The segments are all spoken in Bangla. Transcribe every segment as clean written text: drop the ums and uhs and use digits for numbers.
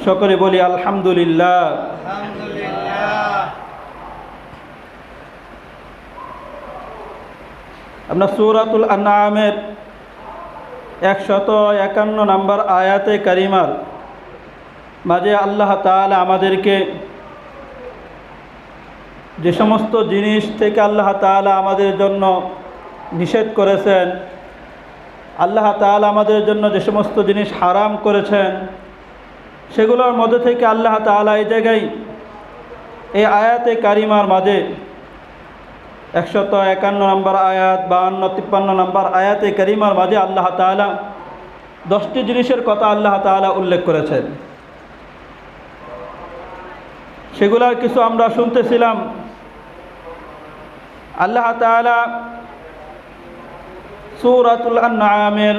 সকলে বলি আলহামদুলিল্লাহ। আমরা সূরাতুল আনআমের 151 নম্বর আয়াতে কারিমার মাঝে আল্লাহ তাআলা আমাদেরকে যে সমস্ত জিনিস থেকে আল্লাহ তাআলা আমাদের জন্য নিষেধ করেছেন, আল্লাহ তাআলা আমাদের জন্য যে সমস্ত জিনিস হারাম করেছেন, সেগুলোর মধ্যে থেকে আল্লাহ তাআলা এই জায়গায় এই আয়াতে কারিমার মাঝে 151 নম্বর আয়াত, 52-53 নম্বর আয়াতে কারিমার মাঝে আল্লাহ তাআলা 10টি জিনিসের কথা আল্লাহ তাআলা উল্লেখ করেছেন। সেগুলোর কিছু আমরা শুনতেছিলাম। আল্লাহ তাআলা সূরাতুল আনআমের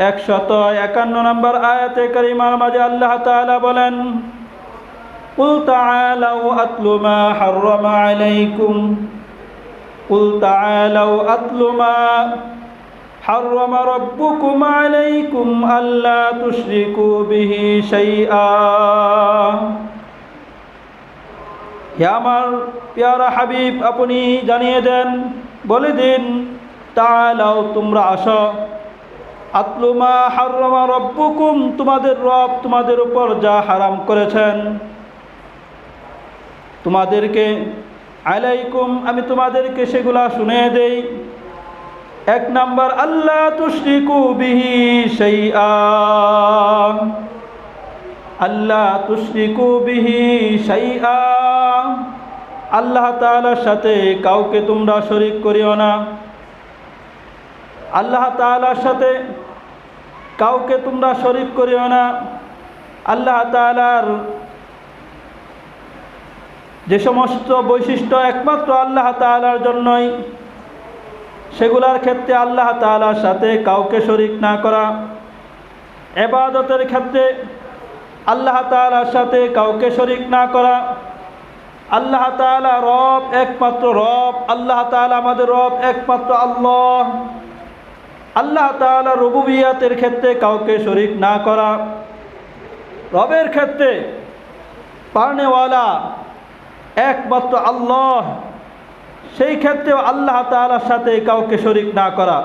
151 নম্বর আয়াতে কারিমার মাঝে আল্লাহ তাআলা বলেন, কুল তাআলাউ আতলু মা হাররামা আলাইকুম কুল তাআলাউ আতলু মা হাররামা রাব্বুকুম আলাইকুম আল্লা তুশরিকু বিহি শাইআ। হে আমার প্যারা হাবিব, আপনি জানিয়ে দেন, বলে দিন, তাআলাউ তোমরা আসো, আতলু মা হাররামা রাব্বুকুম তোমাদের রব তোমাদের উপর যা হারাম করেছেন তোমাদেরকে, আলাইকুম আমি তোমাদেরকে সেগুলা শুনিয়ে দেই। 1 নাম্বার, আল্লা তুশরিকু বিহি শাইআ, আল্লা তুশরিকু বিহি শাইআ, আল্লাহ তাআলার সাথে কাউকে তোমরা শরীক করিও না। আল্লাহ তাআলার সাথে কাউকে তোমরা শরীক করিও না। আল্লাহ তাআলার যে সমস্ত বৈশিষ্ট্য একমাত্র আল্লাহ তাআলার জন্যই, সেগুলার ক্ষেত্রে আল্লাহ তাআলার সাথে কাউকে শরীক না করা। ইবাদতের ক্ষেত্রে আল্লাহ তাআলার সাথে কাউকে শরীক না করা। আল্লাহ তাআলা রব, একমাত্র রব। আল্লাহ তাআলা আমাদের রব একমাত্র আল্লাহ। আল্লাহ তাআলা রুবুবিয়াতের ক্ষেত্রে কাউকে শরীক না করা। রবের ক্ষেত্রে পারনেওয়ালা একমাত্র আল্লাহ, সেই ক্ষেত্রেও আল্লাহ তাআলার সাথে কাউকে শরীক না করা।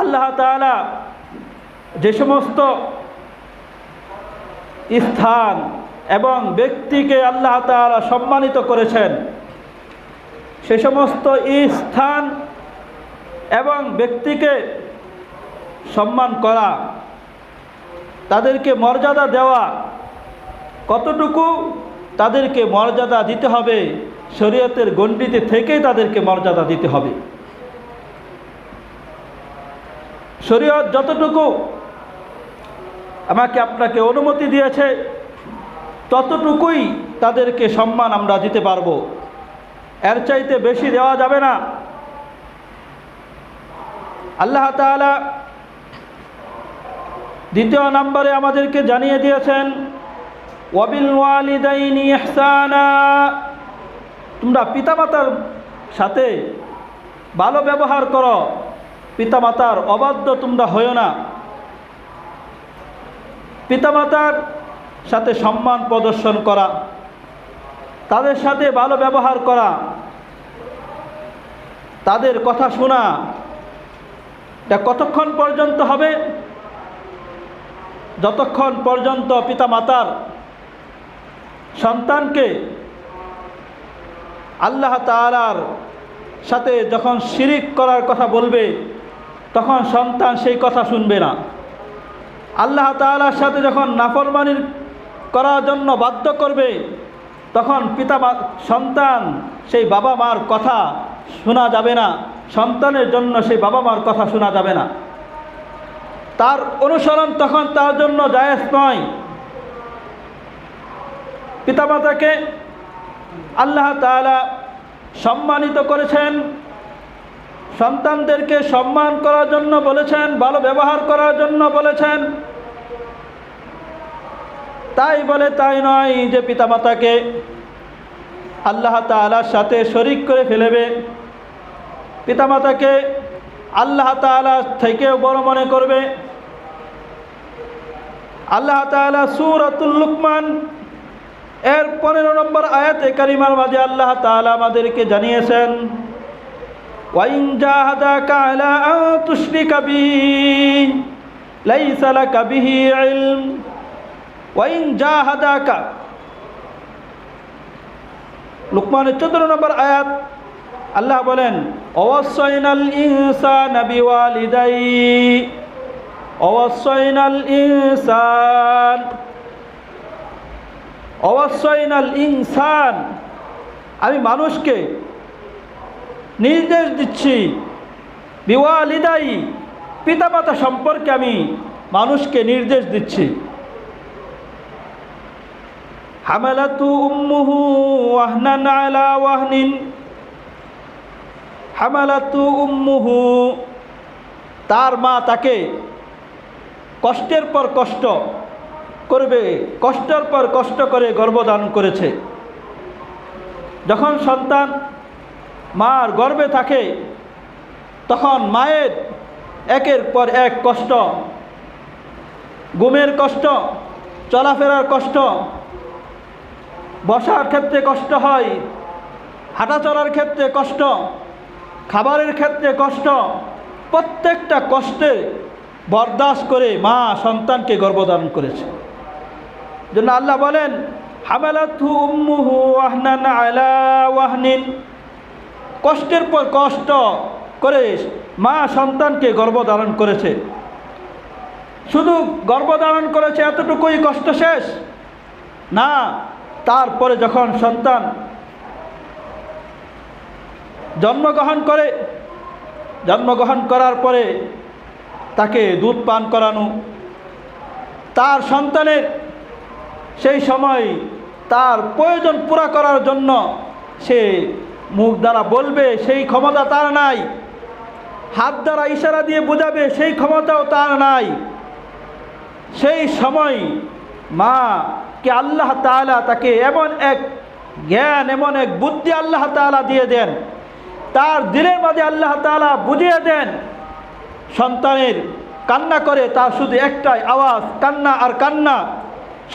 আল্লাহ তাআলা যে সমস্ত স্থান এবং ব্যক্তিকে আল্লাহ তাআলা সম্মানিত করেছেন, সে সমস্ত স্থান এবং ব্যক্তিকে সম্মান করা, তাদেরকে মর্যাদা দেওয়া, কতটুকু তাদেরকে মর্যাদা দিতে হবে, শরীয়তের গণ্ডিতে থেকেই তাদেরকে মর্যাদা দিতে হবে। শরীয়ত যতটুকু আমাকে আপনাকে অনুমতি দিয়েছে, ততটুকুই তাদেরকে সম্মান আমরা দিতে পারবো, এর চাইতে বেশি দেওয়া যাবে না। আল্লাহ তাআলা 2 নম্বরে আমাদেরকে জানিয়ে দিয়েছেন, ওয়াবিল ওয়ালিদাইনি ইহসানা, তোমরা পিতামাতার সাথে ভালো ব্যবহার করো, পিতামাতার অবাধ্য তোমরা হইও না। পিতামাতার সাথে সম্মান প্রদর্শন করা, তাদের সাথে ভালো ব্যবহার করা, তাদের কথা শোনা, এটা কতক্ষণ পর্যন্ত হবে? যতক্ষণ পর্যন্ত পিতামাতার সন্তানকে আল্লাহ তাআলার সাথে যখন শিরিক করার কথা বলবে, তখন সন্তান সেই কথা শুনবে না। আল্লাহ তাআলার সাথে যখন নাফরমানি করার জন্য বাধ্য করবে, তখন সন্তান সেই বাবা মার কথা শোনা যাবে না। সন্তানের জন্য সেই বাবা মার কথা শোনা যাবে না। তার অনুসরণ তখন তার জন্য জায়েজ নয়। পিতামাতাকে আল্লাহ তাআলা সম্মানিত করেছেন, সন্তানদেরকে সম্মান করার জন্য বলেছেন, ভালো ব্যবহার করার জন্য বলেছেন। তাই বলে তাই নয় যে পিতামাতাকে আল্লাহ তাআলার সাথে শরীক করে ফেলবে, পিতামাতাকে আল্লাহ তাআলা থেকেও বড় মনে করবে। আল্লাহ তাআলা সূরাতুল লুকমান এর 15 নম্বর আয়াতে কারিমার মাঝে আল্লাহ তাআলা আমাদেরকে জানিয়েছেন, ওয়াইন জাহাদাকা আলা আন তুশরিকা বি লাইসা লাকা বিহি ইলম। ওয়াইন জাহাদাকা, লুকমানের 14 নম্বর আয়াত, আল্লাহ বলেন, ওয়াসাইনাল ইনসানা বিওয়ালিদাইহি, ওয়াসাইনাল ইনসান, ওয়াসাইনাল ইনসান, আমি মানুষকে নির্দেশ দিচ্ছি, বিওয়ালিদাইহি, পিতামাতা সম্পর্কে আমি মানুষকে নির্দেশ দিচ্ছি। হামালাতু উম্মুহু ওয়াহনান আলা ওয়াহনিন, হামালাতু উম্মুহু, তার মা তাকে কষ্টের পর কষ্ট করবে, কষ্টের পর কষ্ট করে গর্ভধারণ করেছে। যখন সন্তান মার গর্ভে থাকে তখন মায়ের একের পর এক কষ্ট, ঘুমের কষ্ট, চলাফেরার কষ্ট, বসার ক্ষেত্রে কষ্ট হয়, হাঁটা চলার ক্ষেত্রে কষ্ট, খাবারের ক্ষেত্রে কষ্ট, প্রত্যেকটা কষ্টে বরদাস্ত করে মা সন্তানকে গর্ভধারণ করেছে। জন্য আল্লাহ বলেন, হামালাতহু উম্মুহু ওয়াহনান আলা ওয়াহনিন, কষ্টের পর কষ্ট করে মা সন্তানকে গর্ভধারণ করেছে। শুধু গর্ভধারণ করেছে এতটুকুই কষ্ট শেষ না, তারপরে যখন সন্তান জন্মগ্রহণ করে, জন্মগ্রহণ করার পরে তাকে দুধ পান করানো, তার সন্তানের সেই সময় তার প্রয়োজন পুরা করার জন্য সে মুখ দ্বারা বলবে সেই ক্ষমতা তার নাই, হাত দ্বারা ইশারা দিয়ে বোঝাবে সেই ক্ষমতাও তার নাই। সেই সময় মা কে আল্লাহ তাআলা তাকে এমন এক জ্ঞান, এমন এক বুদ্ধি আল্লাহ তাআলা দিয়ে দেন, তার দিলের মাঝে আল্লাহ তাআলা বুঝিয়ে দেন। সন্তানের কান্না করে তার শুধু একটাই আওয়াজ, কান্না আর কান্না।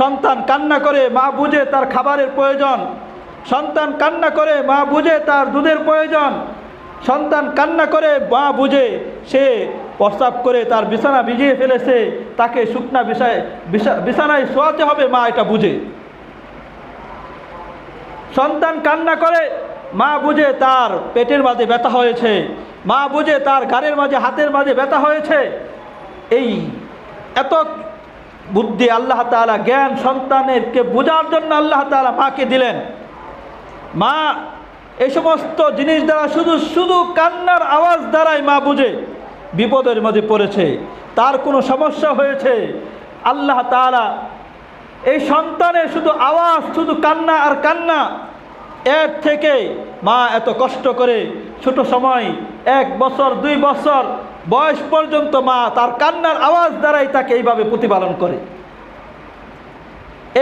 সন্তান কান্না করে, মা বুঝে তার খাবারের প্রয়োজন। সন্তান কান্না করে, মা বুঝে তার দুধের প্রয়োজন। সন্তান কান্না করে, মা বুঝে সে প্রস্রাব করে তার বিছানা ভিজিয়ে ফেলেছে, তাকে শুকনা বিছানায় শোয়াতে হবে, মা এটা বুঝে। সন্তান কান্না করে, মা বুঝে তার পেটের মাঝে ব্যথা হয়েছে, মা বুঝে তার ঘাড়ের মাঝে, হাতের মাঝে ব্যথা হয়েছে। এই এত বুদ্ধি আল্লাহ তাআলা, জ্ঞান সন্তানেরকে বোঝার জন্য আল্লাহ তাআলা মাকে দিলেন। মা এই সমস্ত জিনিস দ্বারা শুধু কান্নার আওয়াজ দ্বারাই মা বুঝে বিপদের মধ্যে পড়েছে, তার কোনো সমস্যা হয়েছে। আল্লাহ তাআলা এই সন্তানের শুধু আওয়াজ, শুধু কান্না আর কান্না, এর থেকে মা এত কষ্ট করে ছোট সময় 1 বছর 2 বছর বয়স পর্যন্ত মা তার কান্নার আওয়াজ দ্বারাই তাকে এইভাবে প্রতিপালন করে,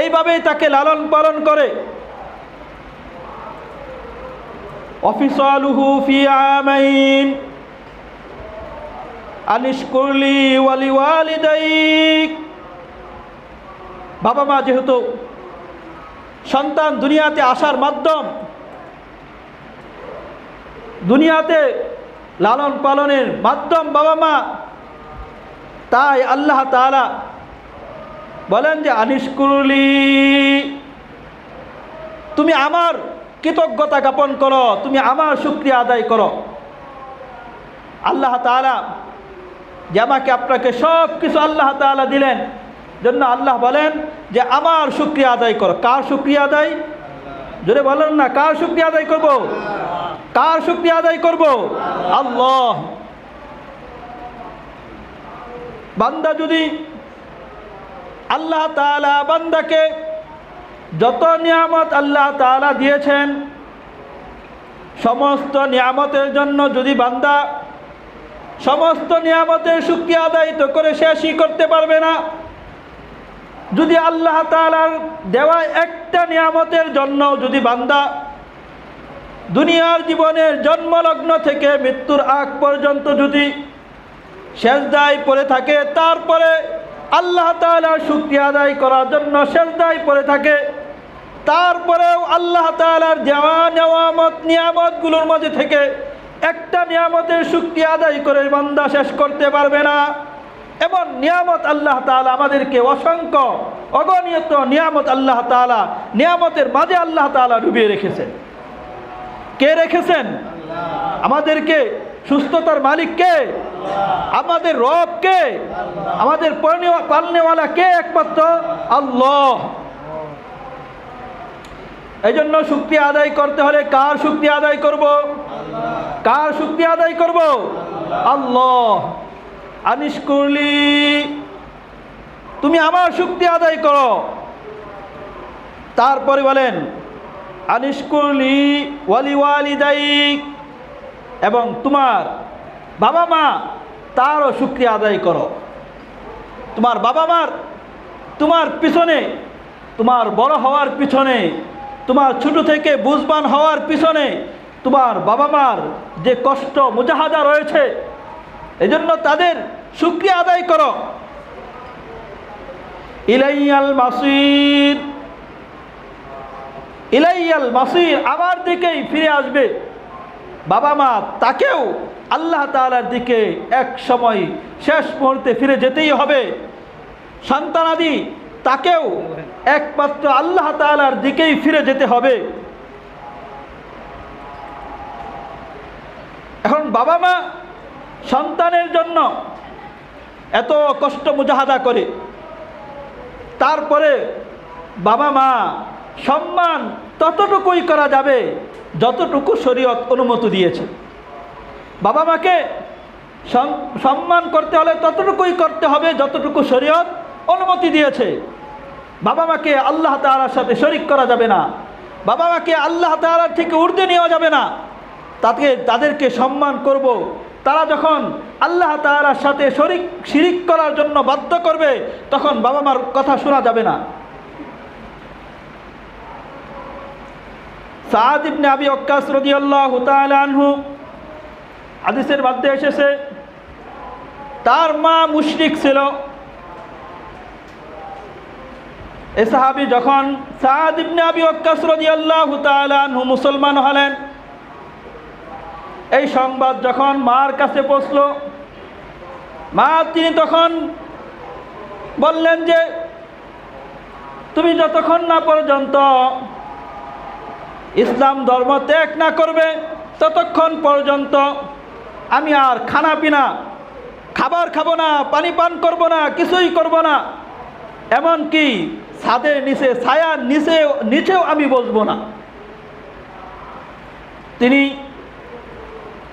এইভাবেই তাকে লালন পালন করে। অফিসালুহু ফি আমাইন আনিশকুরলি ওয়ালি ওয়ালিদাইক, বাবা মা যেহেতু সন্তান দুনিয়াতে আসার মাধ্যম, দুনিয়াতে লালন পালনের মাধ্যম বাবা মা, তাই আল্লাহ তাআলা বলেন যে আনিশকুরলি, তুমি আমার কৃতজ্ঞতা জ্ঞাপন করো, তুমি আমার শুকরিয়া আদায় করো। আল্লাহ তাআলা যে আমাকে আপনাকে সব কিছু আল্লাহ তাআলা দিলেন, জন্য আল্লাহ বলেন যে আমার শুকরিয়া আদায় করো। কার শুকরিয়া আদায়? জোরে বলেন না, কার শুকরিয়া আদায় করব? কার শুকরিয়া আদায় করব? আল্লাহ। বান্দা যদি আল্লাহ তাআলা বান্দাকে যত নিয়ামত আল্লাহ তাআলা দিয়েছেন, সমস্ত নিয়ামতের জন্য যদি বান্দা সমস্ত নিয়ামতের শুকরিয়া আদায় তো করে শেষই করতে পারবে না। যদি আল্লাহ তাআলার দেওয়া একটা নিয়ামতের জন্য যদি বান্দা দুনিয়ার জীবনের জন্মলগ্ন থেকে মৃত্যুর আগ পর্যন্ত যদি সেজদায় পড়ে থাকে, তারপরে আল্লাহ তাআলার শুকরিয়া আদায় করার জন্য সিজদায় পড়ে থাকে, তারপরেও আল্লাহ তাআলার দেওয়া নিয়ামতগুলোর মধ্যে থেকে একটা নিয়ামতের শুকরিয়া আদায় করে বান্দা শেষ করতে পারবে না। এমন নিয়ামত আল্লাহ তাআলা আমাদেরকে অসংখ্য অগণিত নিয়ামত আল্লাহ তাআলা নিয়ামতের মাঝে আল্লাহ তাআলা ডুবিয়ে রেখেছেন। কে রেখেছেন? আমাদেরকে সুস্থতার মালিক কে? আমাদের রব কে? আমাদের পালনেওয়ালা কে? একমাত্র আল্লাহ। এই জন্য শুকরিয়া আদায় করতে হলে কার শুকরিয়া আদায় করব? কার শুকরিয়া আদায় করব? আল্লাহ। আনিশকুরলি, তুমি আমার শুকরিয়া আদায় করো। তারপরে বলেন আনিশকুরলি ওয়ালি ওয়ালিদাইক, এবং তোমার বাবা মা তারও শুকরিয়া আদায় করো। তোমার বাবা মার তোমার পিছনে, তোমার বড় হওয়ার পিছনে, তোমার ছোট থেকে বুঝবান হওয়ার পিছনে তোমার বাবা মার যে কষ্ট মুজাহাদা রয়েছে, এজন্য তাদের শুকরিয়া আদায় করো। ইলাইয়াল মাসির, ইলাইয়াল মাসির, আমার দিকেই ফিরে আসবে বাবা মা। তাকেও আল্লাহ তাআলার দিকে এক সময় শেষ মুহূর্তে ফিরে যেতেই হবে। সন্তানাদি তাকেও একমাত্র আল্লাহ তাআলার দিকেই ফিরে যেতে হবে। এখন বাবা মা সন্তানের জন্য এত কষ্ট মুজাহাদা করে, তারপরে বাবা মা সম্মান ততটুকুই করা যাবে যতটুকু শরীয়ত অনুমতি দিয়েছে। বাবা মাকে সম্মান করতে হলে ততটুকুই করতে হবে যতটুকু শরীয়ত অনুমতি দিয়েছে। বাবা মাকে আল্লাহ তাআলার সাথে শরীক করা যাবে না, বাবা মাকে আল্লাহ তাআলার থেকে ঊর্ধ্বে নেওয়া যাবে না। তাদেরকে সম্মান করব তারা যখন আল্লাহ তাআলার সাথে শিরিক করার জন্য বাধ্য করবে, তখন বাবা মার কথা শোনা যাবে না। সাদ ইবনে আবি ওয়াক্কাস রাদিয়াল্লাহু তাআলা আনহু হাদিসের মধ্যে এসেছে, তার মা মুশরিক ছিল। এই সাহাবী যখন সাদ ইবনে আবি ওয়াক্কাস রাদিয়াল্লাহু তাআলা আনহু মুসলমান হলেন, এই সংবাদ যখন মার কাছে পৌঁছলো, মা তিনি তখন বললেন যে তুমি যতক্ষণ না পর্যন্ত ইসলাম ধর্ম ত্যাগ না করবে ততক্ষণ পর্যন্ত আমি আর খাবার খাবো না, পানি পান করব না, কিছুই করব না, এমনকি ছাদের নিচে ছায়ার নিচেও আমি বসবো না। তিনি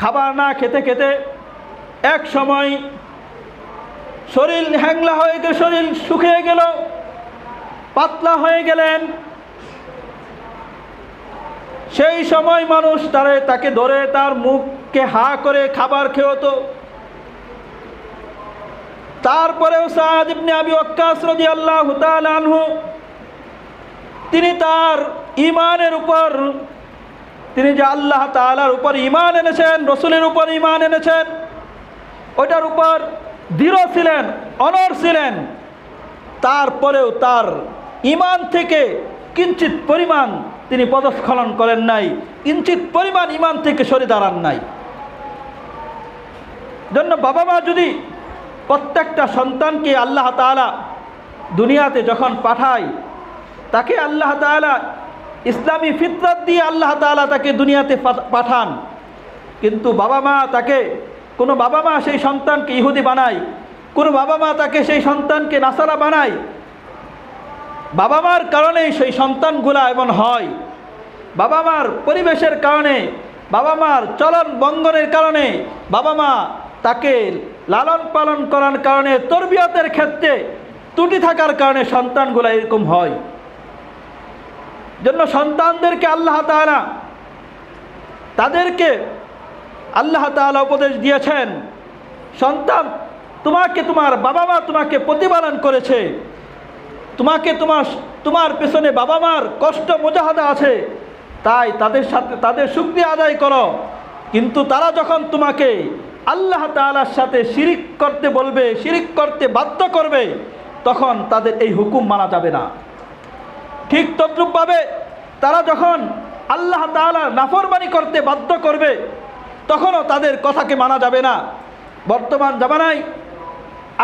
খাবার না খেতে খেতে এক সময় শরীর হ্যাংলা হয়ে গেল, শরীর শুকিয়ে গেল, পাতলা হয়ে গেলেন। সেই সময় মানুষ তাকে ধরে তার মুখকে হা করে খাবার খেওতো। তারপরেও সাদ ইবনে আবি ওয়াক্কাস রাদিয়াল্লাহু তাআলা আনহু তিনি তার ঈমানের উপর, তিনি যে আল্লাহ তাআলার উপর ঈমান এনেছেন, রসুলের উপর ঈমান এনেছেন, ওটার উপর দৃঢ় ছিলেন, অনড় ছিলেন। তারপরেও তার ঈমান থেকে কিঞ্চিত পরিমাণ তিনি পদস্খলন করেন নাই, কিঞ্চিত পরিমাণ ঈমান থেকে সরে দাঁড়ান নাই। জন্য বাবা মা যদি প্রত্যেকটা সন্তানকে আল্লাহ তাআলা দুনিয়াতে যখন পাঠায়, তাকে আল্লাহ তাআলা ইসলামী ফিতরত দিয়ে আল্লাহ তাআলা তাকে দুনিয়াতে পাঠান, কিন্তু কোনো বাবা মা সেই সন্তানকে ইহুদি বানায়, কোনো বাবা মা তাকে সেই সন্তানকে নাসারা বানায়। বাবা মার কারণেই সেই সন্তানগুলা এমন হয়। বাবা মার পরিবেশের কারণে, বাবা মার চলন বঙ্গনের কারণে, বাবা মা তাকে লালন পালন করার কারণে, তরবিয়তের ক্ষেত্রে ত্রুটি থাকার কারণে সন্তানগুলা এরকম হয়। জন্য সন্তানদেরকে তাদেরকে আল্লাহ তাআলা উপদেশ দিয়েছেন, সন্তান তোমার বাবা মা তোমাকে প্রতিপালন করেছে, তোমার পেছনে বাবা মার কষ্ট মুজাহাদা আছে, তাই তাদের শুকরিয়া আদায় করো। কিন্তু তারা যখন তোমাকে আল্লাহ তাআলার সাথে শিরিক করতে বলবে, শিরিক করতে বাধ্য করবে, তখন তাদের এই হুকুম মানা যাবে না। ঠিক তদ্রূপভাবে তারা যখন আল্লাহ তাআলার নাফরমানি করতে বাধ্য করবে তখনও তাদের কথাকে মানা যাবে না। বর্তমান জামানায়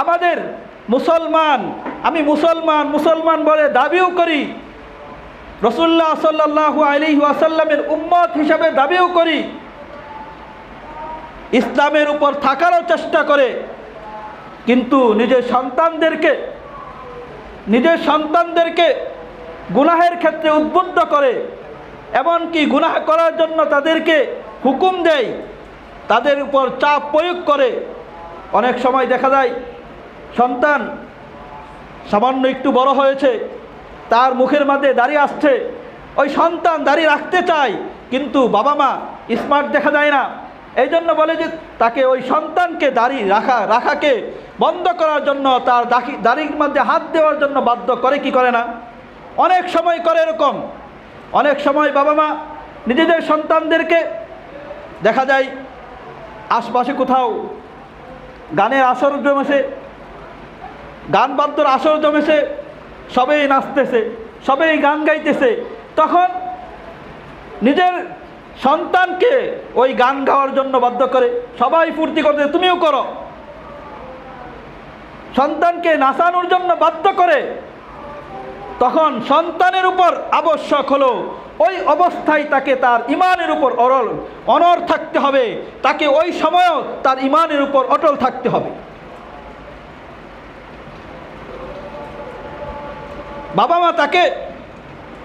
আমাদের মুসলমান, আমি মুসলমান বলে দাবিও করি, রাসূলুল্লাহ সাল্লাল্লাহু আলাইহি ওয়াসাল্লামের উম্মত হিসাবে দাবিও করি, ইসলামের উপর থাকারও চেষ্টা করে, কিন্তু নিজের সন্তানদেরকে গুনাহের ক্ষেত্রে উদ্বুদ্ধ করে, এমনকি গুনাহ করার জন্য তাদেরকে হুকুম দেয়, তাদের উপর চাপ প্রয়োগ করে। অনেক সময় দেখা যায় সন্তান সামান্য একটু বড় হয়েছে, তার মুখের মধ্যে দাড়ি আসছে, ওই সন্তান দাড়ি রাখতে চায়, কিন্তু বাবা মা স্মার্ট দেখা যায় না, এই জন্য বলে যে তাকে ওই সন্তানকে দাড়ি রাখাকে বন্ধ করার জন্য তার দাড়ির মধ্যে হাত দেওয়ার জন্য বাধ্য করে কি করে না? অনেক সময় করে এরকম। অনেক সময় বাবা মা নিজেদের সন্তানদেরকে দেখা যায় আশপাশে কোথাও গানের আসর জমেছে, গান বাদ্যর আসর জমেছে, সবাই নাচতেছে, সবাই গান গাইতেছে, তখন নিজের সন্তানকে ওই গান গাওয়ার জন্য বাধ্য করে, সবাই ফুর্তি করতে তুমিও করো, সন্তানকে নাচানোর জন্য বাধ্য করে। তখন সন্তানের উপর আবশ্যক হলো ওই অবস্থায় তাকে তার ইমানের উপর অনড় থাকতে হবে, তাকে ওই সময়ও তার ইমানের উপর অটল থাকতে হবে। বাবা মা তাকে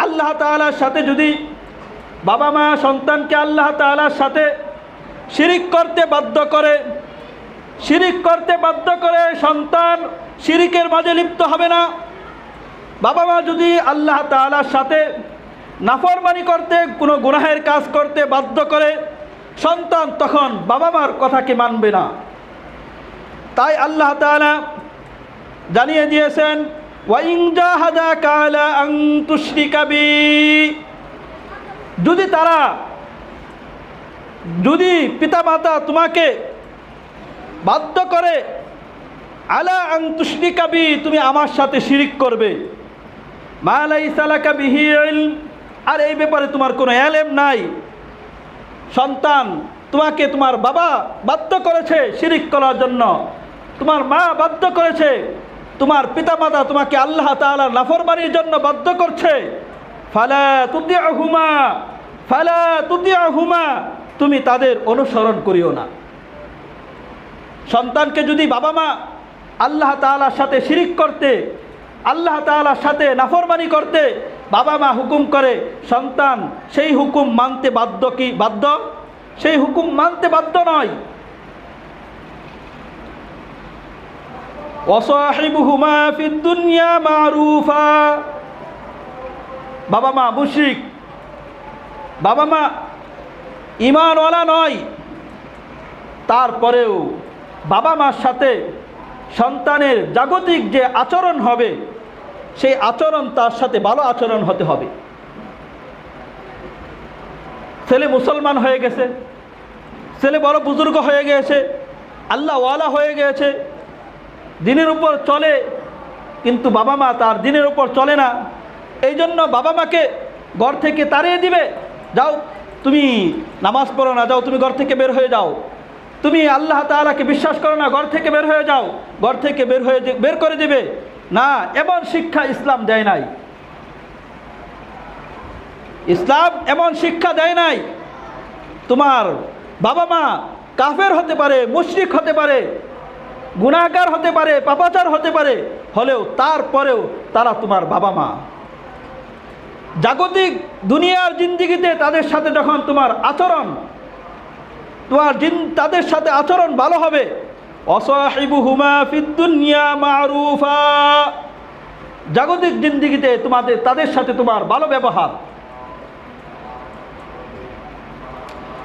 আল্লাহ তাআলার সাথে, যদি বাবা মা সন্তানকে আল্লাহ তাআলার সাথে শিরিক করতে বাধ্য করে, সন্তান শিরিকের মাঝে লিপ্ত হবে না। বাবা মা যদি আল্লাহ তাআলার সাথে নাফরমানি করতে, কোনো গুনাহের কাজ করতে বাধ্য করে, সন্তান তখন বাবা মার কথাকে মানবে না। তাই আল্লাহ তাআলা জানিয়ে দিয়েছেন, ওয়াইন জাহাদাকা আলা আন তুশরিকা বি, যদি পিতামাতা তোমাকে বাধ্য করে, আলা আন তুশরিকা বি, তুমি আমার সাথে শিরিক করবে, মা লাইসা লাকা বিহি ইলম, আর এই ব্যাপারে তোমার কোনো ইলম নাই, সন্তান তোমাকে তোমার বাবা বাধ্য করেছে শিরিক করার জন্য, তোমার মা বাধ্য করেছে, তোমার পিতামাতা তোমাকে আল্লাহ তাআলার নাফরমানির জন্য বাধ্য করছে, ফালা তুতিউহুমা, তুমি তাদের অনুসরণ করিও না। সন্তানকে যদি বাবা মা আল্লাহ তাআলার সাথে শিরিক করতে, আল্লাহ তাআলার সাথে নাফরমানি করতে বাবা মা হুকুম করে, সন্তান সেই হুকুম মানতে বাধ্য কি? বাধ্য? সেই হুকুম মানতে বাধ্য নয়। ওয়াসাহিবুহুমা ফিদ দুনিয়া মারুফা, বাবা মা মুশরিক, বাবা মা ঈমানওয়ালা নয়, তারপরেও বাবা মার সাথে সন্তানের জাগতিক যে আচরণ হবে, সেই আচরণ তার সাথে ভালো আচরণ হতে হবে। ছেলে মুসলমান হয়ে গেছে, ছেলে বড় বুজুর্গ হয়ে গিয়েছে, আল্লাহওয়ালা হয়ে গিয়েছে, দিনের উপর চলে, কিন্তু বাবা মা তার দিনের উপর চলে না, এই জন্য বাবা মাকে ঘর থেকে তাড়িয়ে দিবে, যাও তুমি নামাজ পড়ো না, যাও তুমি ঘর থেকে বের হয়ে যাও, তুমি আল্লাহ তাআলাকে বিশ্বাস করো না, ঘর থেকে বের হয়ে যাও, ঘর থেকে বের করে দিবে না। এমন শিক্ষা ইসলাম দেয় নাই। ইসলাম এমন শিক্ষা দেয় নাই। তোমার বাবা মা কাফের হতে পারে, মুশরিক হতে পারে, গুনাহগার হতে পারে, পাপাচার হতে পারে, হলেও তারপরেও তারা তোমার বাবা মা। জাগতিক দুনিয়ার জিন্দেগিতে তাদের সাথে যখন তোমার আচরণ, তাদের সাথে আচরণ ভালো হবে, ওয়াসাহিবুহুমা ফিদ দুনিয়া মারুফা, জাগতিক জিন্দেগিতে তাদের সাথে তোমার ভালো ব্যবহার।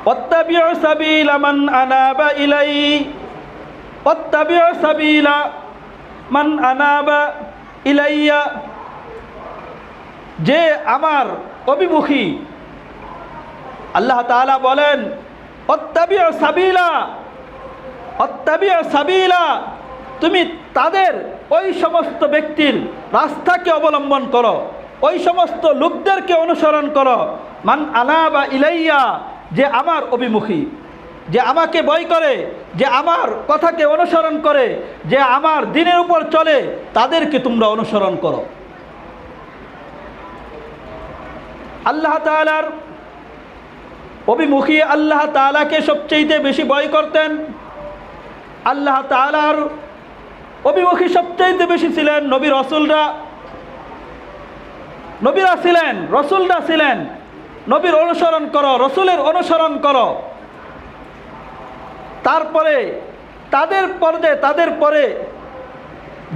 ওয়াত্তাবিউ সাবিলা মান আনাবা ইলাইহি, ওয়াত্তাবিউ সাবিলা মান আনাবা ইলাইয়া, যে আমার অভিমুখী, আল্লাহ তাআলা বলেন ওয়াত্তাবিউ সাবিলা, তুমি তাদের ওই সমস্ত ব্যক্তির রাস্তাকে অবলম্বন করো, ওই সমস্ত লোকদেরকে অনুসরণ করো। মান আনাবা ইলাইয়া, যে আমার অভিমুখী, যে আমাকে ভয় করে, যে আমার কথাকে অনুসরণ করে, যে আমার দ্বীনের উপর চলে, তাদেরকে তোমরা অনুসরণ করো। আল্লাহ তাআলার অভিমুখী আল্লাহ তাআলাকে সবচেয়ে বেশি ভয় করতেন। আল্লাহ তাআলার অভিমুখী সবচেয়ে বেশি ছিলেন নবী রাসূলরা। নবীরা ছিলেন, রাসূলরা ছিলেন। নবীর অনুসরণ করো, রাসূলের অনুসরণ করো। তারপরে তাদের পরে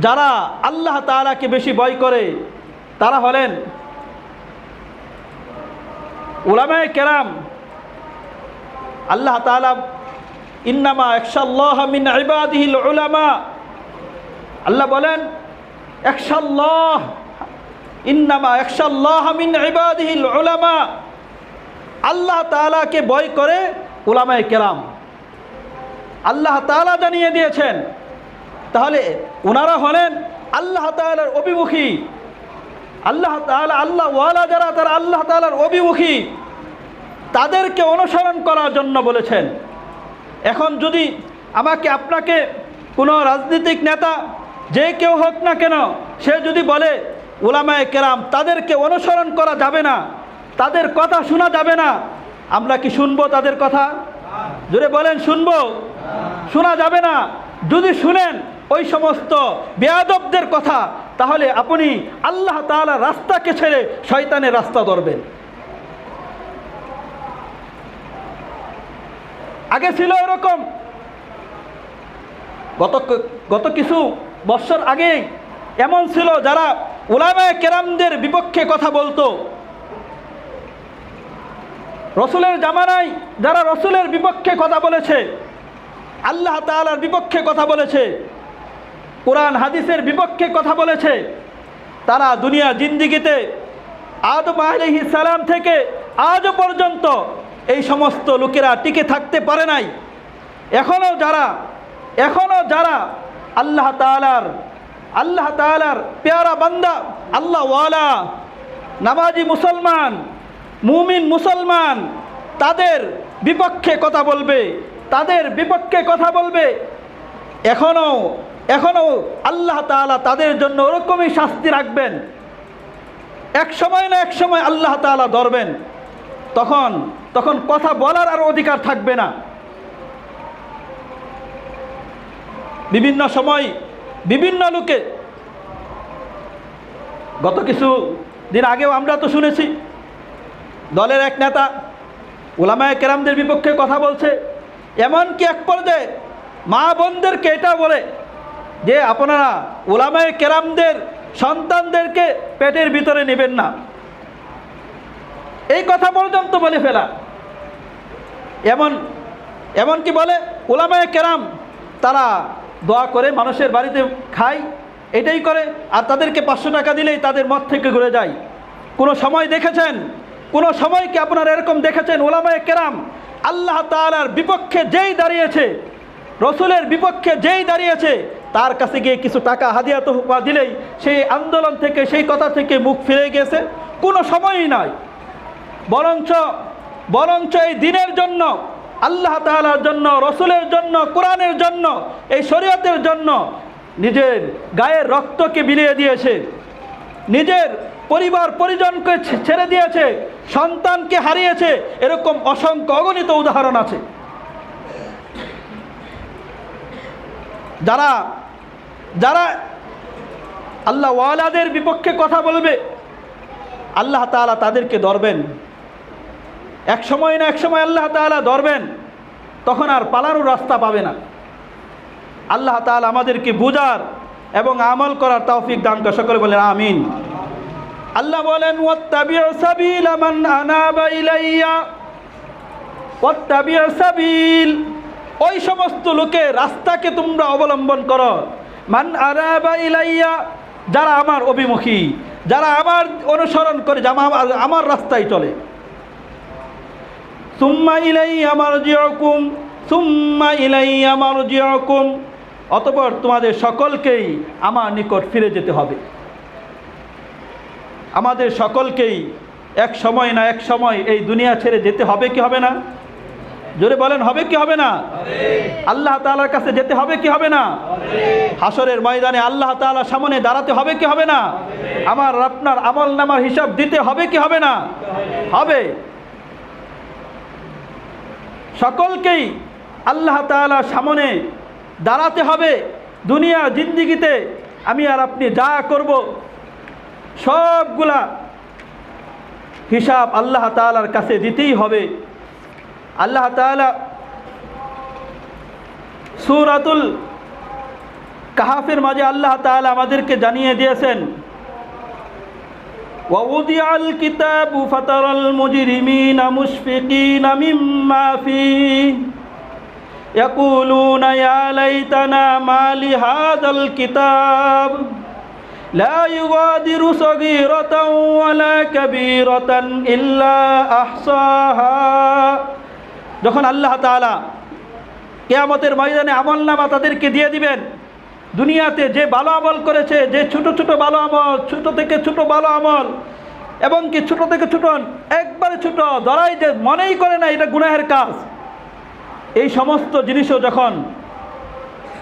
যারা আল্লাহ তাআলাকে বেশি ভয় করে তারা হলেন উলামায়ে কেরাম। আল্লাহ তাআলা ইন্নামা ইয়াখশাল্লাহ মিন ইবাদিহিল উলামা, আল্লাহ বলেন ইয়াখশাল্লাহ, ইন্নামা ইয়াখশাল্লাহ মিন ইবাদিহিল উলামা। আল্লাহ তাআলাকে ভয় করে উলামায়ে কেরাম। আল্লাহ তাআলা জানিয়ে দিয়েছেন। তাহলে ওনারা হলেন আল্লাহ তাআলার অভিমুখী। আল্লাহ তাআলা, আল্লাহ ওয়ালা যারা, তারা আল্লাহ তাআলার অভিমুখী, তাদেরকে অনুসরণ করার জন্য বলেছেন। এখন যদি আমাকে আপনাকে কোনো রাজনৈতিক নেতা যে কেউ হোক না কেন, সে যদি বলে উলামায়ে কেরাম তাদেরকে অনুসরণ করা যাবে না, তাদের কথা শোনা যাবে না, আমরা কি শুনবো তাদের কথা? জোরে বলেন, শুনবো? শোনা যাবে না। যদি শুনেন ওই সমস্ত বেয়াদবদের কথা, তাহলে আপনি আল্লাহ তাআলার রাস্তাকে ছেড়ে শয়তানের রাস্তা ধরবেন। আগে ছিল এরকম, গত কিছু বছর আগে এমন ছিল যারা উলামায়ে কেরামদের বিপক্ষে কথা বলতো। রসুলের জামানায় যারা রসুলের বিপক্ষে কথা বলেছে, আল্লাহ তাআলার বিপক্ষে কথা বলেছে, কোরআন হাদিসের বিপক্ষে কথা বলেছে, তারা দুনিয়া জিন্দিগিতে আদম আলাইহিস সালাম থেকে আজও পর্যন্ত এই সমস্ত লোকেরা টিকে থাকতে পারে নাই। এখনও যারা আল্লাহ তাআলার পেয়ারা বান্দা, আল্লাহ ওয়ালা, নামাজি মুসলমান, মুমিন মুসলমান, তাদের বিপক্ষে কথা বলবে, এখনও আল্লাহ তাআলা তাদের জন্য ওরকমই শাস্তি রাখবেন। এক সময় না এক সময় আল্লাহ তাআলা ধরবেন, তখন কথা বলার আর অধিকার থাকবে না। বিভিন্ন সময় বিভিন্ন লোকে, গত কিছু দিন আগেও আমরা তো শুনেছি দলের এক নেতা উলামায়ে কেরামদের বিপক্ষে কথা বলছে। এমনকি এক পর্যায়ে মা বোনদেরকে এটা বলে যে আপনারা উলামায়ে কেরামদের সন্তানদেরকে পেটের ভিতরে নেবেন না, এই কথা পর্যন্ত বলে ফেলা। এমনকি বলে উলামায়ে কেরাম তারা দোয়া করে মানুষের বাড়িতে খায়, এটাই করে, আর তাদেরকে 500 টাকা দিলেই তাদের মত থেকে ঘুরে যায়। কোনো সময় কি আপনারা এরকম দেখেছেন উলামায়ে কেরাম আল্লাহ তাআলার বিপক্ষে যেই দাঁড়িয়েছে, রসুলের বিপক্ষে যেই দাঁড়িয়েছে, তার কাছে গিয়ে কিছু টাকা হাদিয়া তোহফা দিলেই সেই আন্দোলন থেকে, সেই কথা থেকে মুখ ফিরে গেছে? কোনো সময়ই নয়। বরঞ্চ এই দ্বীনের জন্য, আল্লাহ তাআলার জন্য, রসুলের জন্য, কোরআনের জন্য, এই শরীয়তের জন্য নিজের গায়ের রক্তকে বিলিয়ে দিয়েছে, নিজের পরিবার পরিজনকে ছেড়ে দিয়েছে, সন্তানকে হারিয়েছে। এরকম অসংখ্য অগণিত উদাহরণ আছে। যারা আল্লাহ ওয়ালাদের বিপক্ষে কথা বলবে, আল্লাহ তাআলা তাদেরকে ধরবেন। এক সময় না এক সময় আল্লাহ তাআলা ধরবেন, তখন আর পালানোর রাস্তা পাবে না। আল্লাহ তাআলা আমাদেরকে বুঝার এবং আমল করার তৌফিক দান করে। সকলে বলেন আমিন। আল্লাহ বলেন ওয়াত্তাবিউ সাবিলা মান আনাবা ইলাইয়া, ওয়াত্তাবিউ সাবিল, ওই সমস্ত লোকের রাস্তাকে তোমরা অবলম্বন করো। মান আনাবা ইলাইয়া, যারা আমার অভিমুখী, যারা আমার অনুসরণ করে, যারা আমার রাস্তায় চলে। সুম্মা ইলাইয়া মারজিউকুম, অতঃপর তোমাদের সকলকেই আমার নিকট ফিরে যেতে হবে। আমাদের সকলকেই এক সময় না এক সময় এই দুনিয়া ছেড়ে যেতে হবে কি হবে না? জোরে বলেন, হবে কি হবে না? আল্লাহ তাআলার কাছে যেতে হবে কি হবে না? হাসরের ময়দানে আল্লাহ তাআলার সামনে দাঁড়াতে হবে কি হবে না? আমার আপনার আমল নামার হিসাব দিতে হবে কি হবে না? হবে। সকলকেই আল্লাহ তাআলার সামনে দাঁড়াতে হবে। দুনিয়া জিন্দিগিতে আমি আর আপনি যা করব সবগুলা হিসাব আল্লাহ তাআলার কাছে দিতেই হবে। আল্লাহ তাআলা সূরাতুল কাহফের মাঝে আল্লাহ তাআলা আমাদেরকে জানিয়ে দিয়েছেন, ওয়াউদিআল কিতাবু ফাতারাল মুজরিমিনা মুশফিকিনা মিম্মা ফীহি ইয়াকুলুনা ইয়া লাইতানা মা লিহাযাল কিতাব লা ইউগাদিরু সগীরাতান ওয়ালা কাবীরাতান ইল্লা আহসাহা। যখন আল্লাহ তাআলা কিয়ামতের ময়দানে আমলনামা তাদেরকে দিয়ে দিবেন, দুনিয়াতে যে ভালো আমল করেছে, যে ছোট ছোট ভালো আমল, ছোট থেকে ছোট ভালো আমল, এবং কি ছোট থেকে ছোট একবারে ছোট ধরাই যে মনেই করে না এটা গুনাহের কাজ, এই সমস্ত জিনিসও যখন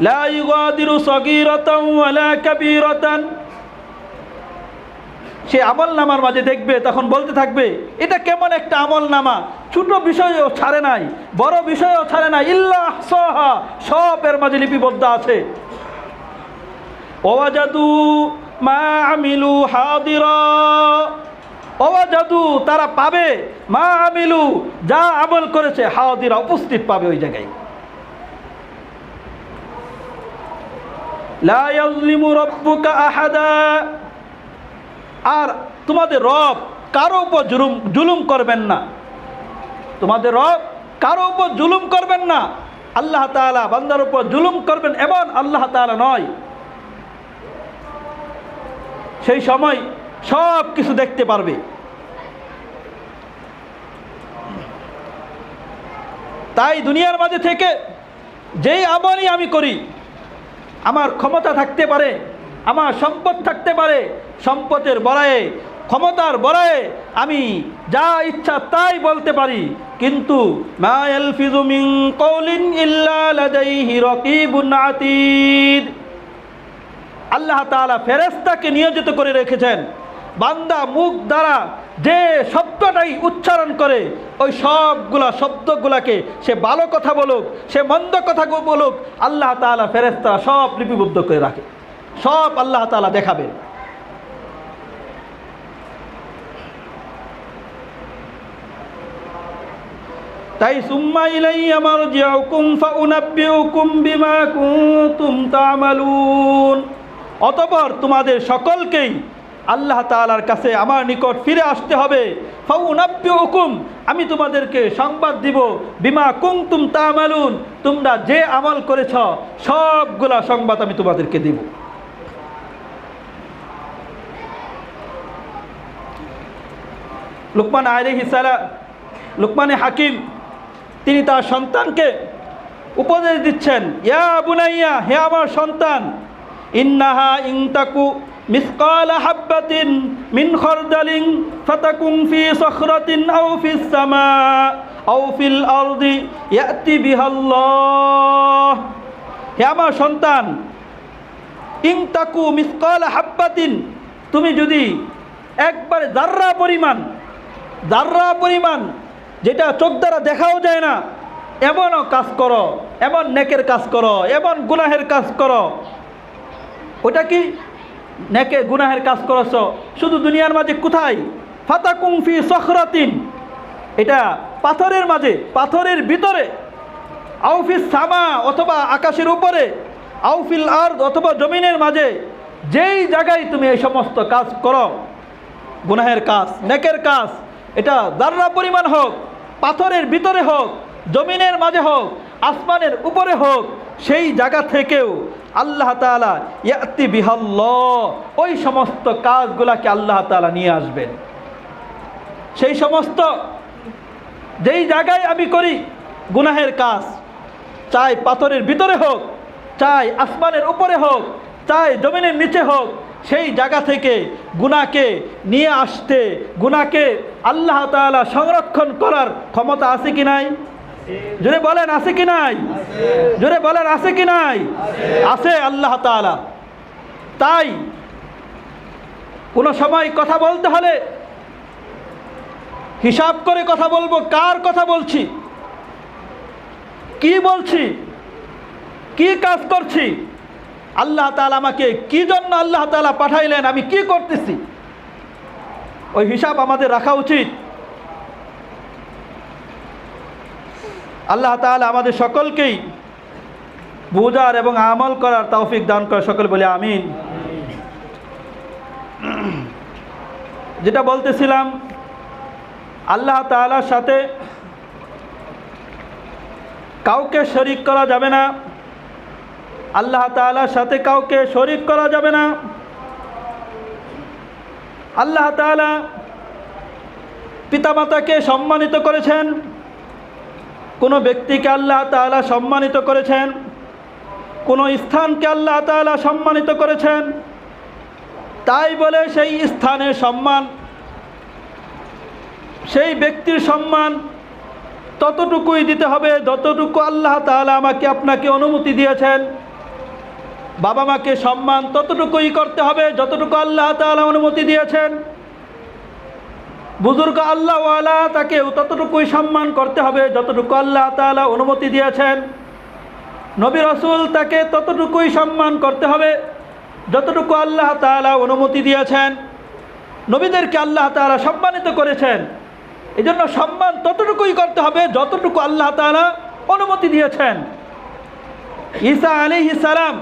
লা ইউগাদিরু সগীরাতান ওয়ালা কাবীরাতান সে আমলনামার মাঝে দেখবে, তখন বলতে থাকবে এটা কেমন একটা আমলনামা, ছোট বিষয়ও ছাড়ে নাই, বড় বিষয়ও ছাড়ে নাই, ইল্লা আহসাহা সব এর মাঝে লিপিবদ্ধ আছে। ওয়াজাদু মা আমিলু হাদিরা, ওয়াজাদু তারা পাবে, মা আমিলু যা আমল করেছে, হাদিরা উপস্থিত পাবে ওই জায়গায়। লা ইয়াজলিমু রাব্বুকা আহাদা, আর তোমাদের রব কারো উপর জুলুম করবেন না, তোমাদের রব কারো উপর জুলুম করবেন না। আল্লাহ তাআলা বান্দার উপর জুলুম করবেন এমন আল্লাহ তাআলা নয়। সেই সময় সব কিছু দেখতে পারবে। তাই দুনিয়ার মাঝে থেকে যেই আমলই আমি করি, আমার ক্ষমতা থাকতে পারে, আমার সম্পদ থাকতে পারে, সম্পদের বড়ায়ে, ক্ষমতার বড়ায়ে আমি যা ইচ্ছা তাই বলতে পারি, কিন্তু মা ইয়ালফিযু মিন কওলিন ইল্লা লাদাইহি রাকীবুন আতীদ। আল্লাহ তাআলা ফেরেশতাকে নিয়োজিত করে রেখেছেন, বান্দা মুখ দ্বারা যে শব্দটাই উচ্চারণ করে ওই সবগুলা শব্দগুলাকে, সে ভালো কথা বলুক, সে মন্দ কথা বলুক, আল্লাহ তাআলা ফেরেশতারা সব লিপিবদ্ধ করে রাখে, সব আল্লাহ তাআলা দেখাবেন। তাই সুম্মা ইলাইয়া মারজিউকুম ফাউনাব্বিউকুম বিমা কুনতুম তা'মালুন, অতঃপর তোমাদের সকলকেই আল্লাহ তাআলার কাছে আমার নিকট ফিরে আসতে হবে। ফাউনাব্বিউকুম, আমি তোমাদেরকে সংবাদ দিব, বিমা কুনতুম তা'মালুন, তোমরা যে আমল করেছ সবগুলা সংবাদ আমি তোমাদেরকে দিব। লুকমান আলাইহিস সালাম, লুকমানে হাকিম, তিনি তার সন্তানকে উপদেশ দিচ্ছেন, ইয়া বুনাইয়া, হে আমার সন্তান, ইন্নাহা ইনতাকু মিসকালা হাববাতিন মিন খারদালিন ফাতাকুন ফি সখরাতিন আও ফিস সামা আও ফিল আরদি ইয়াতি বিহাল্লাহ। হে আমার সন্তান, ইনতাকু মিসকালা হাববাতিন, তুমি যদি একবারে যাররা পরিমাণ যেটা চোখ দ্বারা দেখাও যায় না, এমনও কাজ করো, এমন নেকের কাজ করো, এমন গুনাহের কাজ করো। ওটা কি নেকে গুনাহের কাজ করছ শুধু দুনিয়ার মাঝে? কোথায়? ফাতাকুম ফি সখরাতিন, এটা পাথরের মাঝে, পাথরের ভিতরে, আও ফিস সামা অথবা আকাশের উপরে, আও ফিল আরদ অথবা জমিনের মাঝে, যেই জায়গায় তুমি এই সমস্ত কাজ করো, গুনাহের কাজ, নেকের কাজ, এটা যাররা পরিমাণ হোক, পাথরের ভিতরে হোক, জমিনের মাঝে হোক, আসমানের উপরে হোক, সেই জায়গা থেকেও আল্লাহ তাআলা ইয়াতি বিহাল্লাহ, ওই সমস্ত কাজগুলাকে আল্লাহ তাআলা নিয়ে আসবেন। সেই সমস্ত যেই জায়গায় আমি করি গুনাহের কাজ, চাই পাথরের ভিতরে হোক, চাই আসমানের উপরে হোক, চাই জমিনের নিচে হোক, সেই জায়গা থেকে গুনাহকে নিয়ে আসতে, গুনাহকে আল্লাহ তাআলা সংরক্ষণ করার ক্ষমতা আছে কি নাই? জোরে বলেন আছে কি নাই? জোরে বলেন আছে কি নাই? আছে আল্লাহ তাআলা। তাই কোনো সময় কথা বলতে হলে হিসাব করে কথা বলবো, কার কথা বলছি, কি বলছি, কি কাজ করছি, আল্লাহ তাআলা আমাকে কি জন্য আল্লাহ তাআলা পাঠাইলেন, আমি কি করতেছি, ওই হিসাব আমাদের রাখা উচিত। আল্লাহ তাআলা আমাদের সকলকেই বুঝার এবং আমল করার তৌফিক দান করে, সকল বলে আমিন। যেটা বলতেছিলাম, আল্লাহ তাআলার সাথে কাউকে শরীক করা যাবে না, আল্লাহ তাআলার সাথে কাউকে শরীক করা যাবে না। আল্লাহ তাআলা পিতামাতাকে সম্মানিত করেছেন, কোনো ব্যক্তিকে আল্লাহ তাআলা সম্মানিত করেছেন, কোনো স্থানকে আল্লাহ তাআলা সম্মানিত করেছেন। তাই বলে সেই স্থানের সম্মান, সেই ব্যক্তির সম্মান ততটুকুই দিতে হবে যতটুকু আল্লাহ তাআলা আমাকে আপনাকে অনুমতি দিয়েছেন। বাবা মাকে সম্মান ততটুকুই করতে হবে যতটুকু আল্লাহ তাআলা অনুমতি দিয়েছেন। বুজুর্গ আল্লাহওয়ালা, তাকে ততটুকুই সম্মান করতে হবে যতটুকু আল্লাহ তাআলা অনুমতি দিয়েছেন। নবী রাসূল, তাকে ততটুকুই সম্মান করতে হবে যতটুকু আল্লাহ তাআলা অনুমতি দিয়েছেন। নবীদেরকে আল্লাহ তাআলা সম্মানিত করেছেন, এজন্য সম্মান ততটুকুই করতে হবে যতটুকু আল্লাহ তাআলা অনুমতি দিয়েছেন। ঈসা আলাইহিস সালাম,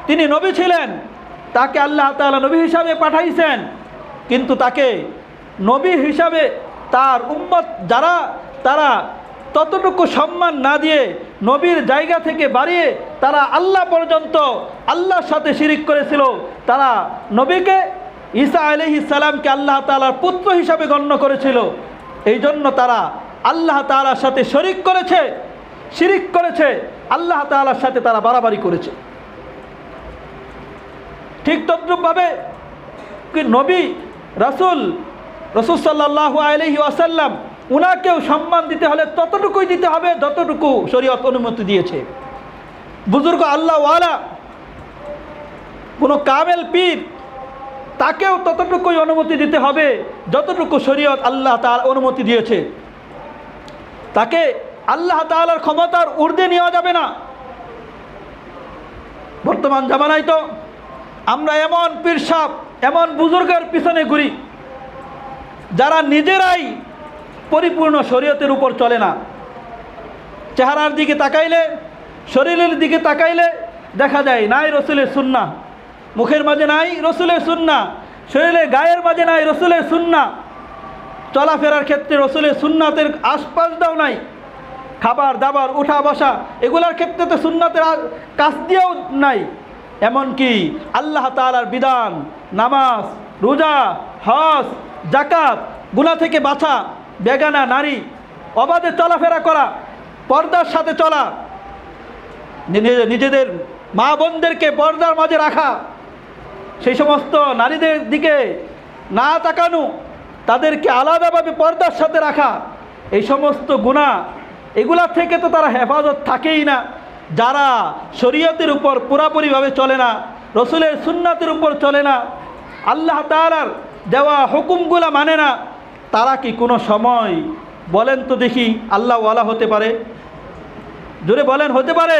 তিনি নবী ছিলেন, তাকে আল্লাহ তাআলা নবী হিসাবে পাঠাইছেন, কিন্তু তাকে নবী হিসাবে তার উম্মত যারা, তারা ততটুকু সম্মান না দিয়ে নবীর জায়গা থেকে বাড়িয়ে তারা আল্লাহ পর্যন্ত আল্লাহর সাথে শিরিক করেছিল। তারা নবীকে, ঈসা আলাইহিস সালামকে আল্লাহ তাআলার পুত্র হিসাবে গণ্য করেছিল। এই জন্য তারা আল্লাহ তাআলার সাথে শরিক করেছে, শিরিক করেছে, আল্লাহ তাআলার সাথে তারা বাড়াবাড়ি করেছে। ঠিক তদ্রূপভাবে নবী রাসূল সাল্লাল্লাহু আলাইহি ওয়াসাল্লাম, উনাকেও সম্মান দিতে হলে ততটুকুই দিতে হবে যতটুকু শরীয়ত অনুমতি দিয়েছে। বুজুর্গ আল্লাহওয়ালা, কোনো কামেল পীর, তাকেও ততটুকুই অনুমতি দিতে হবে যতটুকু শরীয়ত আল্লাহ তাআলা অনুমতি দিয়েছে। তাকে আল্লাহ তাআলার ক্ষমতার ঊর্ধ্বে নেওয়া যাবে না। বর্তমান জামানায় তো আমরা এমন পীর সাহেব, এমন বুজুর্গের পিছনে ঘুরি যারা নিজেরাই পরিপূর্ণ শরীয়তের উপর চলে না। চেহারার দিকে তাকাইলে, শরীরের দিকে তাকাইলে দেখা যায় নাই রসুলের সুন্নাহ, মুখের মাঝে নাই রসুলের সুন্নাহ, শরীরের গায়ের মাঝে নাই রসুলের সুন্নাহ, চলাফেরার ক্ষেত্রে রসুলের সুন্নাতের আশপাশটাও নাই, খাবার দাবার উঠা বসা এগুলোর ক্ষেত্রে তো সুন্নাতের কাজ দিয়েও নাই। এমনকি আল্লাহ তাআলার বিধান, নামাজ, রোজা, হজ, যাকাত, গুনাহ থেকে বাঁচা, বেগানা নারী, অবাধে চলাফেরা করা, পর্দার সাথে চলা, নিজেদের মা বোনদেরকে পর্দার মাঝে রাখা, সেই সমস্ত নারীদের দিকে না তাকানো, তাদেরকে আলাদাভাবে পর্দার সাথে রাখা, এই সমস্ত গুনাহ, এগুলা থেকে তো তারা হেফাজত থাকেই না। যারা শরীয়তের উপর পুরাপুরিভাবে চলে না, রসুলের সুন্নাতের উপর চলে না, আল্লাহ তাআলার দেওয়া হুকুমগুলা মানে না, তারা কি কোনো সময় বলেন তো দেখি আল্লাহওয়ালা হতে পারে? জোরে বলেন হতে পারে?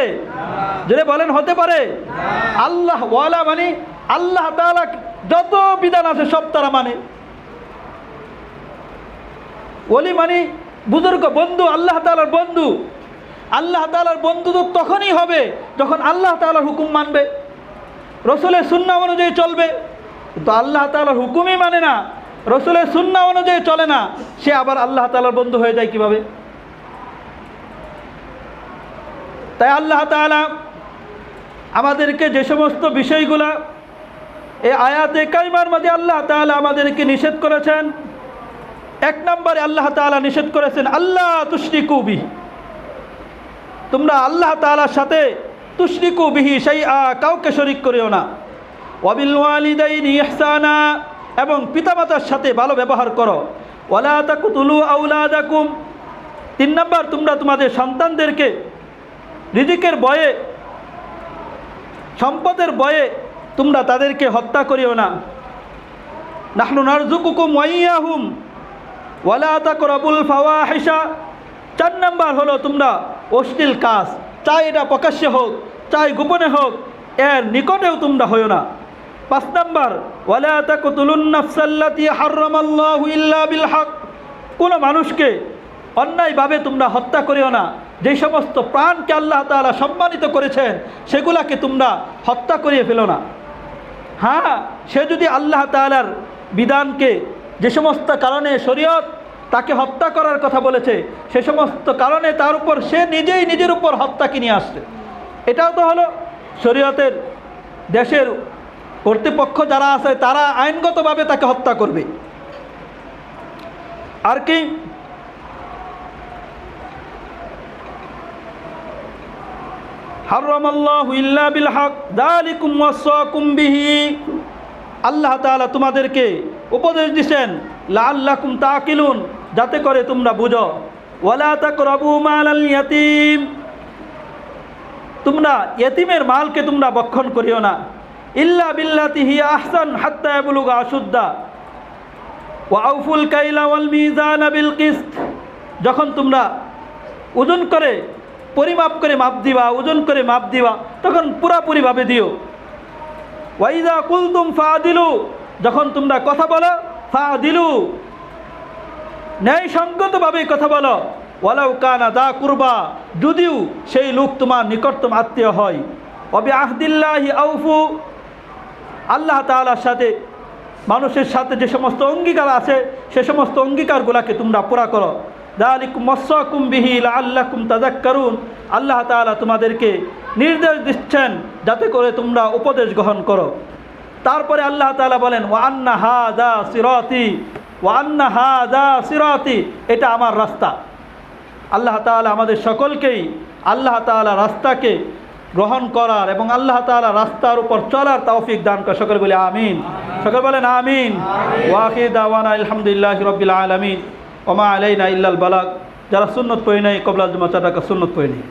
জোরে বলেন হতে পারে? আল্লাহওয়ালা মানে আল্লাহ তাআলা যত বিধান আছে সব তারা মানে। ওলি মানে বুজুর্গ, বন্ধু, আল্লাহ তাআলার বন্ধু। আল্লাহ তাআলার বন্ধু তো তখনই হবে যখন আল্লাহ তাআলার হুকুম মানবে, রসুলের সুন্নাহ অনুযায়ী চলবে। তো আল্লাহ তাআলার হুকুমই মানে না, রসুলের সুন্নাহ অনুযায়ী চলে না, সে আবার আল্লাহ তাআলার বন্ধু হয়ে যায় কিভাবে? তাই আল্লাহ তাআলা আমাদেরকে যে সমস্ত বিষয়গুলা এই আয়াতে কারিমার মধ্যে আল্লাহ তাআলা আমাদেরকে নিষেধ করেছেন, এক নম্বরে আল্লাহ তাআলা নিষেধ করেছেন আল্লাহ তুশরিকু বিহি, তোমরা আল্লাহ তাআলার সাথে তুশরিকু বিহি শাইআ, কাউকে শরীক করিও না। ওয়াবিল ওয়ালিদাইনি ইহসানা, এবং পিতামাতার সাথে ভালো ব্যবহার করো। ওয়ালা তাকতুলু আওলাদাকুম, 3 নম্বর, তোমরা তোমাদের সন্তানদেরকে রিজিকের ভয়ে, সম্পদের ভয়ে তোমরা তাদেরকে হত্যা করিও না। নাহনু নারযুকুকুম ওয়া ইয়্যাহুম ওয়ালা তাকরাবুল ফাওয়াহিশা, 4 নম্বর হলো তোমরা অশ্লীল কাজ, চাই এটা প্রকাশ্যে হোক চাই গোপনে হোক, এর নিকটেও তোমরা হইও না। 5 নম্বর, ওয়ালা তাকতুলুন নাফসাল্লাতী হারামাল্লাহু ইল্লা বিল হক, কোনো মানুষকে অন্যায়ভাবে তোমরা হত্যা করিও না। যে সমস্ত প্রাণকে আল্লাহ তাআলা সম্মানিত করেছেন সেগুলাকে তোমরা হত্যা করিয়ে ফেলো না। হ্যাঁ, সে যদি আল্লাহ তাআলার বিধানকে, যে সমস্ত কারণে শরীয়ত তাকে হত্যা করার কথা বলেছে সে সমস্ত কারণে তার উপর সে নিজেই নিজের উপর হত্যাকে নিয়ে আসছে, এটাও তো হলো শরীয়তের, দেশের কর্তৃপক্ষ যারা আছে তারা আইনগতভাবে তাকে হত্যা করবে। আর কি, হারামাল্লাহু ইল্লা বিল হক যালিকুম ওয়াসাকুম বিহি, আল্লাহ তাআলা তোমাদেরকে উপদেশ দিয়েছেন লাআল্লাকুম তাকিলুন, যাতে করে তোমরা বুঝো। ওয়ালা তাকরাবু মালাল ইয়াতীম, তোমরা ইয়েতিমের মালকে তোমরা ভক্ষণ করিও না। ইল্লা বিল্লাতি হিয়া আহসান হাত্তা ইয়াবলুগা আশুদ্দা ওয়া আউফুল কাইলা ওয়াল মিজানা বিল কিসত, যখন তোমরা ওজন করে পরিমাপ করে মাপ দিবা, ওজন করে মাপ দিবা, তখন পুরাপুরিভাবে দিও। ওয়াইদা কুলতুম ফাদিলু, যখন তোমরা কথা বলো ফাদিলু, ন্যায়সঙ্গতভাবে কথা বলো। ওয়ালাউ কানা দা কুরবা, যদিও সেই লোক তোমার নিকটতম আত্মীয় হয়। ওয়াবি আহদিল্লাহি আউফু, আল্লাহ তাআলার সাথে, মানুষের সাথে যে সমস্ত অঙ্গীকার আছে সে সমস্ত অঙ্গীকারগুলোকে তোমরা পুরা করো। যালিকুম ওয়াসাকুম বিহি লাআল্লাকুম তাযাক্কারুন, আল্লাহ তাআলা তোমাদেরকে নির্দেশ দিচ্ছেন যাতে করে তোমরা উপদেশ গ্রহণ করো। তারপরে আল্লাহ তাআলা বলেন ওয়া আন্না হাযা সিরাতি, ওয়া আন্না হাযা সিরাতি, এটা আমার রাস্তা। আল্লাহ তাআলা আমাদের সকলকেই আল্লাহ তাআলা রাস্তাকে গ্রহণ করার এবং আল্লাহ তাআলা রাস্তার উপর চলার তৌফিক দান করে। সকলে বলে আমিন, সকলে বলেন আমিন। ওয়া আখির দাওয়ানা আলহামদুলিল্লাহি রাব্বিল আলামিন ওয়া মা আলাইনা ইল্লাল বালাগ। যারা সুন্নত পড়ে নাই কবলা জুমা 4 রাকাত সুন্নত পড়ে নেই।